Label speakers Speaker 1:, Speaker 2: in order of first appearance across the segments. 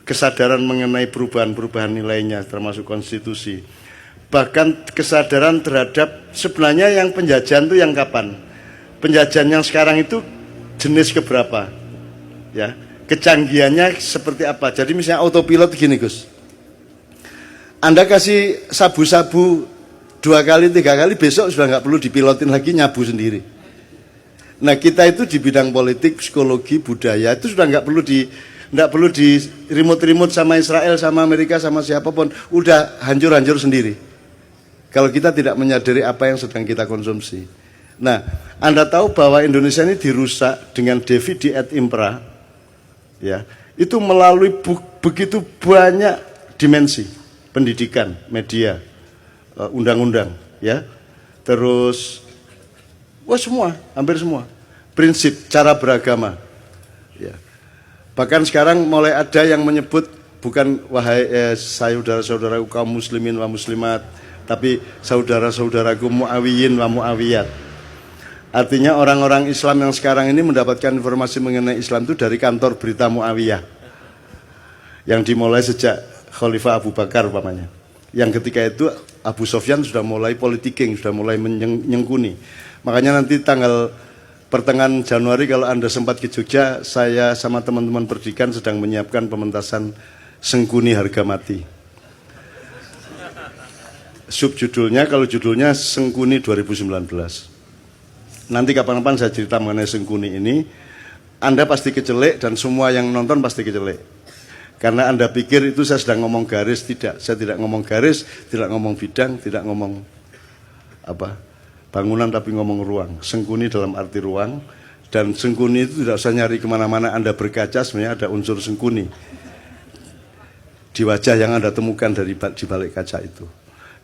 Speaker 1: kesadaran mengenai perubahan-perubahan nilainya termasuk konstitusi. Bahkan kesadaran terhadap sebenarnya yang penjajahan itu yang kapan? Penjajahan yang sekarang itu jenis keberapa? Ya, kecanggihannya seperti apa? Jadi misalnya autopilot gini Gus. Anda kasih sabu-sabu 2 kali 3 kali, besok sudah nggak perlu dipilotin lagi, nyabu sendiri. Nah kita itu di bidang politik, psikologi, budaya itu sudah nggak perlu di remote sama Israel, sama Amerika, sama siapapun, udah hancur-hancur sendiri. Kalau kita tidak menyadari apa yang sedang kita konsumsi. Nah, Anda tahu bahwa Indonesia ini dirusak dengan Divide et Impera, ya, itu melalui begitu banyak dimensi, pendidikan, media, undang-undang, ya, terus, wah semua, hampir semua, prinsip, cara beragama, ya. Bahkan sekarang mulai ada yang menyebut bukan wahai saudara-saudaraku kaum muslimin wa muslimat, tapi saudara-saudaraku mu'awiyin wa mu'awiyat. Artinya orang-orang Islam yang sekarang ini mendapatkan informasi mengenai Islam itu dari kantor berita Mu'awiyah yang dimulai sejak Khalifah Abu Bakar umpamanya. Yang ketika itu Abu Sofyan sudah mulai politiking, sudah mulai menyengkuni. Makanya nanti tanggal pertengahan Januari kalau Anda sempat ke Jogja, saya sama teman-teman pendidikan sedang menyiapkan pementasan Sengkuni Harga Mati. Subjudulnya, kalau judulnya Sengkuni 2019. Nanti kapan-kapan saya cerita mengenai Sengkuni ini, Anda pasti kecelek dan semua yang nonton pasti kecelek. Karena Anda pikir itu saya sedang ngomong garis, tidak. Saya tidak ngomong garis, tidak ngomong bidang, tidak ngomong bangunan, tapi ngomong ruang. Sengkuni dalam arti ruang, dan sengkuni itu tidak usah nyari kemana-mana. Anda berkaca sebenarnya ada unsur sengkuni di wajah yang Anda temukan di balik kaca itu.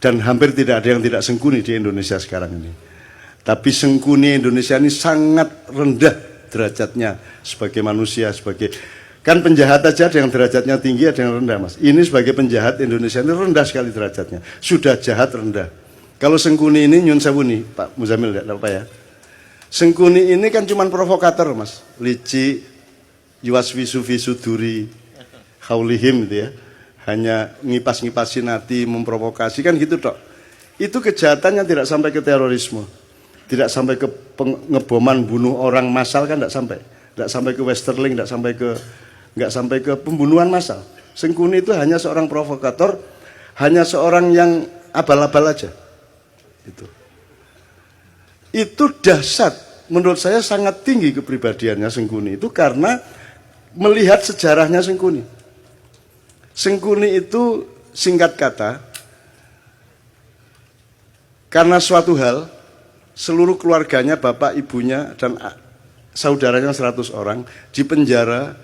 Speaker 1: Dan hampir tidak ada yang tidak sengkuni di Indonesia sekarang ini. Tapi sengkuni Indonesia ini sangat rendah derajatnya sebagai manusia, kan penjahat aja ada yang derajatnya tinggi, ada yang rendah Mas. Ini sebagai penjahat Indonesia ini rendah sekali derajatnya. Sudah jahat rendah. Kalau Sengkuni ini nyun sewu nih, Pak Muzamil, tidak apa ya. Sengkuni ini kan cuma provokator Mas. Lici, yuaswisu visuduri, haulihim gitu ya. Hanya ngipas-ngipasin hati, memprovokasi kan gitu tok. Itu kejahatannya tidak sampai ke terorisme. Tidak sampai ke pengeboman bunuh orang massal kan tidak sampai. Tidak sampai ke Westerling, tidak sampai ke pembunuhan massal. Sengkuni itu hanya seorang provokator, hanya seorang yang abal-abal aja. Itu dahsyat. Menurut saya sangat tinggi kepribadiannya Sengkuni itu karena melihat sejarahnya Sengkuni. Sengkuni itu singkat kata, karena suatu hal, seluruh keluarganya, bapak, ibunya, dan saudaranya 100 orang dipenjara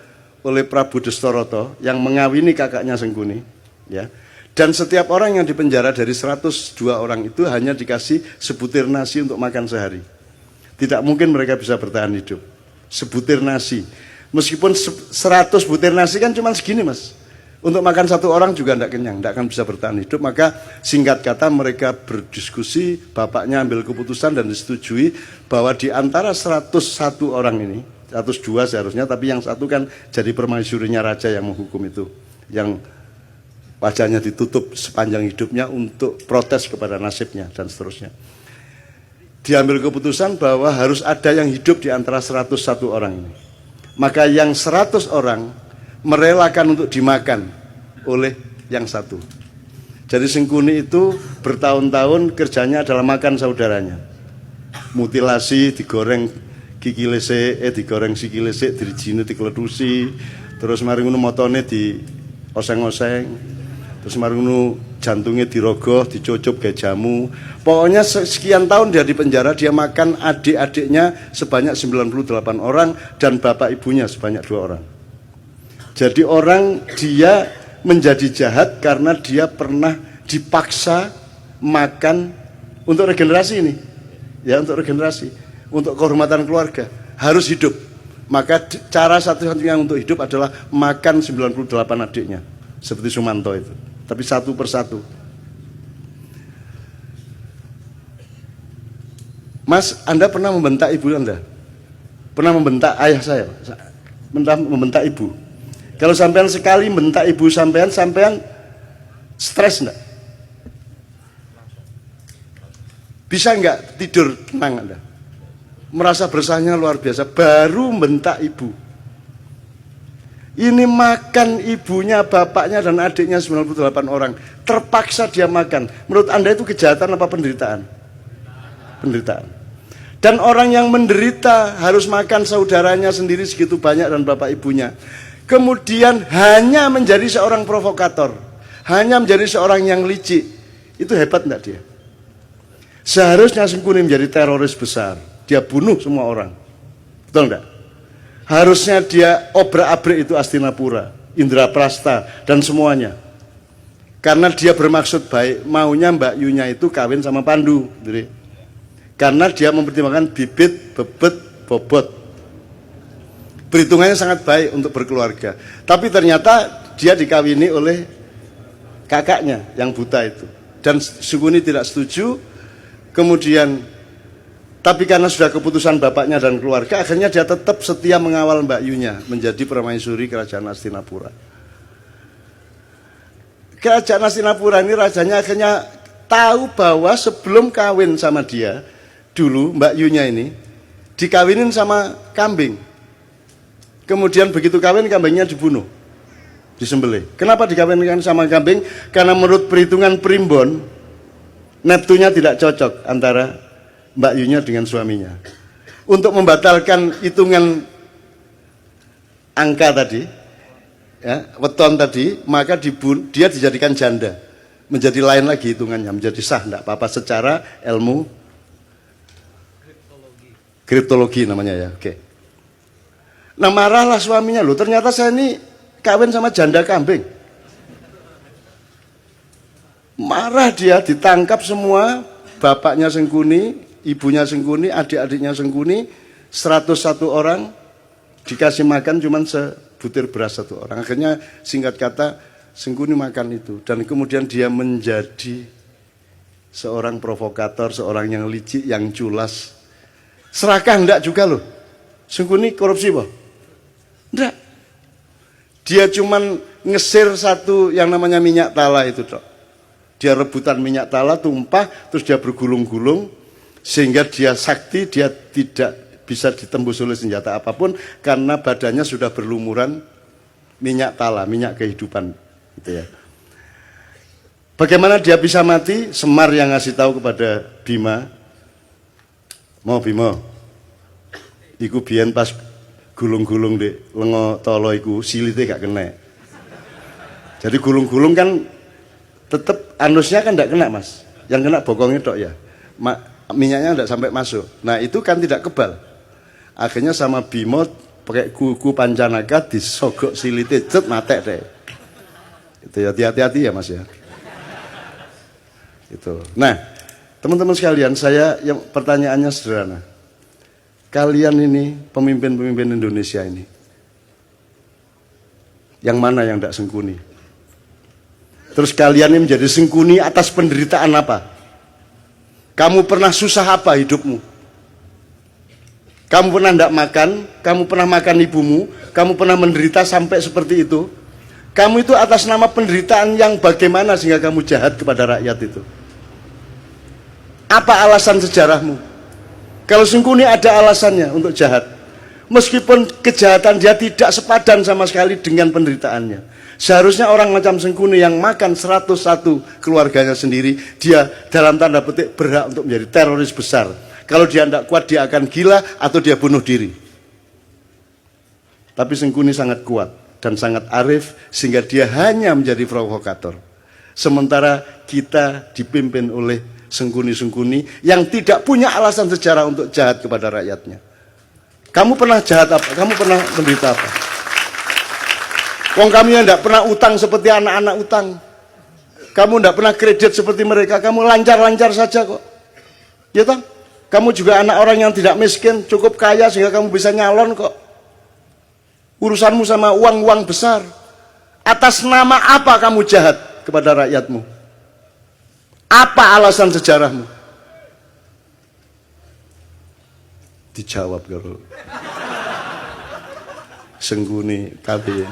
Speaker 1: oleh Prabu Destoroto yang mengawini kakaknya Sengkuni, ya. Dan setiap orang yang dipenjara dari 102 orang itu hanya dikasih sebutir nasi untuk makan sehari. Tidak mungkin mereka bisa bertahan hidup. Sebutir nasi. Meskipun 100 butir nasi kan cuma segini Mas. Untuk makan satu orang juga tidak kenyang, tidak akan bisa bertahan hidup. Maka singkat kata mereka berdiskusi, bapaknya ambil keputusan dan disetujui bahwa di antara 101 orang ini, 102 seharusnya, tapi yang satu kan jadi permaisurinya raja yang menghukum itu, yang wajahnya ditutup sepanjang hidupnya untuk protes kepada nasibnya dan seterusnya. Diambil keputusan bahwa harus ada yang hidup di antara 101 orang ini. Maka yang 100 orang merelakan untuk dimakan oleh yang satu. Jadi Sengkuni itu bertahun-tahun kerjanya adalah makan saudaranya. Mutilasi, digoreng gigi lesik, digoreng siki lesik, dirijine dikledusi, terus mari ngono motone di oseng-oseng, terus mari ngono jantungnya dirogoh, dicucup kayak jamu. Pokoknya sekian tahun dia di penjara, dia makan adik-adiknya sebanyak 98 orang dan bapak ibunya sebanyak 2 orang. Jadi orang dia menjadi jahat karena dia pernah dipaksa makan untuk regenerasi ini. Ya, untuk regenerasi, untuk kehormatan keluarga, harus hidup. Maka cara satu-satunya untuk hidup adalah makan 98 adiknya. Seperti Sumanto itu. Tapi satu persatu. Mas, Anda pernah membentak ibu Anda? Pernah membentak ayah saya? Pernah membentak ibu? Kalau sampean sekali bentak ibu sampean, sampean stres enggak? Bisa enggak tidur tenang Anda? Merasa bersahnya luar biasa, baru bentak ibu. Ini makan ibunya, bapaknya dan adiknya 98 orang. Terpaksa dia makan. Menurut Anda itu kejahatan apa penderitaan? Penderitaan. Dan orang yang menderita harus makan saudaranya sendiri segitu banyak dan bapak ibunya. Kemudian hanya menjadi seorang provokator. Hanya menjadi seorang yang licik. Itu hebat enggak dia? Seharusnya Sengkuni menjadi teroris besar. Dia bunuh semua orang. Betul enggak? Harusnya dia obrak-abrik itu Astinapura, Indraprasta, dan semuanya. Karena dia bermaksud baik, maunya Mbak Yunya itu kawin sama Pandu. Jadi, karena dia mempertimbangkan bibit, bebet, bobot. Perhitungannya sangat baik untuk berkeluarga. Tapi ternyata dia dikawini oleh kakaknya yang buta itu. Dan Sengkuni tidak setuju. Kemudian tapi karena sudah keputusan bapaknya dan keluarga, akhirnya dia tetap setia mengawal Mbak Yunya menjadi permaisuri kerajaan Astinapura. Kerajaan Astinapura ini rajanya akhirnya tahu bahwa sebelum kawin sama dia, dulu Mbak Yunya ini dikawinin sama kambing. Kemudian begitu kawin, kambingnya dibunuh, disembelih. Kenapa dikawinkan sama kambing? Karena menurut perhitungan primbon, neptunya tidak cocok antara Mbak Yunya dengan suaminya. Untuk membatalkan hitungan angka tadi, ya, weton tadi, maka dia dijadikan janda. Menjadi lain lagi hitungannya, menjadi sah, enggak apa-apa secara ilmu kriptologi namanya ya. Oke. Nah marahlah suaminya, loh ternyata saya ini kawin sama janda kambing. Marah dia, ditangkap semua, bapaknya Sengkuni, ibunya Sengkuni, adik-adiknya Sengkuni, 101 orang dikasih makan cuman sebutir beras satu orang. Akhirnya singkat kata Sengkuni makan itu. Dan kemudian dia menjadi seorang provokator, seorang yang licik, yang culas. Serakah enggak juga loh. Sengkuni korupsi boh? Enggak. Dia cuman ngesir satu yang namanya minyak tala itu toh. Dia rebutan minyak tala, tumpah, terus dia bergulung-gulung. Sehingga dia sakti, dia tidak bisa ditembus oleh senjata apapun karena badannya sudah berlumuran minyak tala, minyak kehidupan, gitu ya. Bagaimana dia bisa mati? Semar yang ngasih tahu kepada Bima, mau Bima, iku biyen pas gulung-gulung di lengo tolo iku silite gak kena. Jadi gulung-gulung kan tetap anusnya kan tidak kena mas, yang kena bokongnya tok ya. Minyaknya tidak sampai masuk. Nah itu kan tidak kebal. Akhirnya sama Bimo pakai kuku pancanaka disogok silite, cet matek deh. Itu ya, hati-hati ya mas ya. Itu. Nah teman-teman sekalian, saya yang pertanyaannya sederhana. Kalian ini pemimpin-pemimpin Indonesia ini, yang mana yang tidak Sengkuni? Terus kalian ini menjadi Sengkuni atas penderitaan apa? Kamu pernah susah apa hidupmu? Kamu pernah tidak makan? Kamu pernah makan ibumu? Kamu pernah menderita sampai seperti itu? Kamu itu atas nama penderitaan yang bagaimana sehingga kamu jahat kepada rakyat itu? Apa alasan sejarahmu? Kalau Sengkuni ada alasannya untuk jahat. Meskipun kejahatan dia tidak sepadan sama sekali dengan penderitaannya. Seharusnya orang macam Sengkuni yang makan 101 keluarganya sendiri, dia dalam tanda petik berhak untuk menjadi teroris besar. Kalau dia tidak kuat, dia akan gila atau dia bunuh diri. Tapi Sengkuni sangat kuat dan sangat arif sehingga dia hanya menjadi provokator. Sementara kita dipimpin oleh Sengkuni-Sengkuni yang tidak punya alasan sejarah untuk jahat kepada rakyatnya. Kamu pernah jahat apa? Kamu pernah menderita apa? Wong kami yang tidak pernah utang seperti anak-anak utang. Kamu tidak pernah kredit seperti mereka. Kamu lancar-lancar saja kok. Ya toh? Kamu juga anak orang yang tidak miskin, cukup kaya sehingga kamu bisa nyalon kok. Urusanmu sama uang-uang besar. Atas nama apa kamu jahat kepada rakyatmu? Apa alasan sejarahmu? Dijawab kalau Sengkuni kabeh.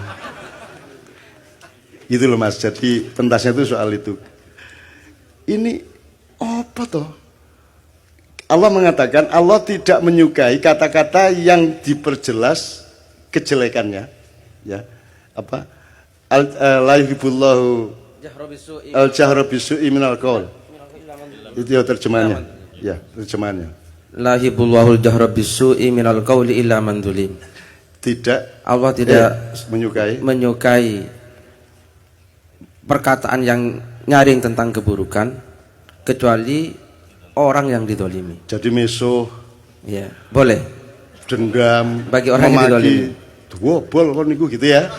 Speaker 1: Gitu loh Mas. Jadi pentasnya itu soal itu. Ini apa toh? Allah mengatakan Allah tidak menyukai kata-kata yang diperjelas kejelekannya. Ya. Apa? La yuhibbullahu al-jahra bisu'i minal qaul. Itu ya terjemahannya. Ya, terjemahannya.
Speaker 2: La yuhibbullahu al-jahra bisu'i minal qauli illa man zulim.
Speaker 1: Tidak,
Speaker 2: Allah tidak
Speaker 1: menyukai
Speaker 2: perkataan yang nyaring tentang keburukan kecuali orang yang didolimi.
Speaker 1: Jadi mesuh,
Speaker 2: ya boleh.
Speaker 1: Dendam,
Speaker 2: bagi orang yang didolimi.
Speaker 1: Wobol kon niku gitu ya.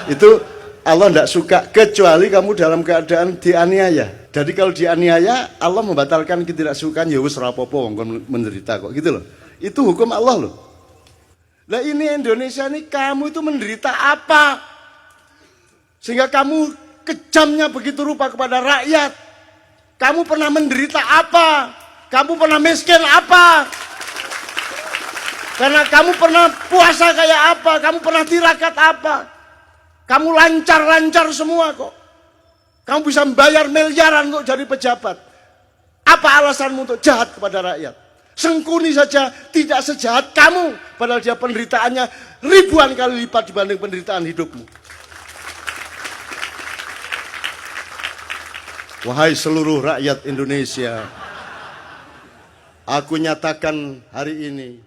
Speaker 1: Itu Allah tidak suka kecuali kamu dalam keadaan dianiaya. Jadi kalau dianiaya Allah membatalkan ketidaksukaan, ya wis ora apa-apa wong kon menderita kok gitu loh. Itu hukum Allah loh. Lah ini Indonesia ini kamu itu menderita apa? Sehingga kamu kejamnya begitu rupa kepada rakyat. Kamu pernah menderita apa? Kamu pernah miskin apa? Karena kamu pernah puasa kayak apa? Kamu pernah tirakat apa? Kamu lancar-lancar semua kok. Kamu bisa membayar miliaran kok jadi pejabat. Apa alasanmu untuk jahat kepada rakyat? Sengkuni saja tidak sejahat kamu, padahal dia penderitaannya ribuan kali lipat dibanding penderitaan hidupmu. Wahai seluruh rakyat Indonesia, aku nyatakan hari ini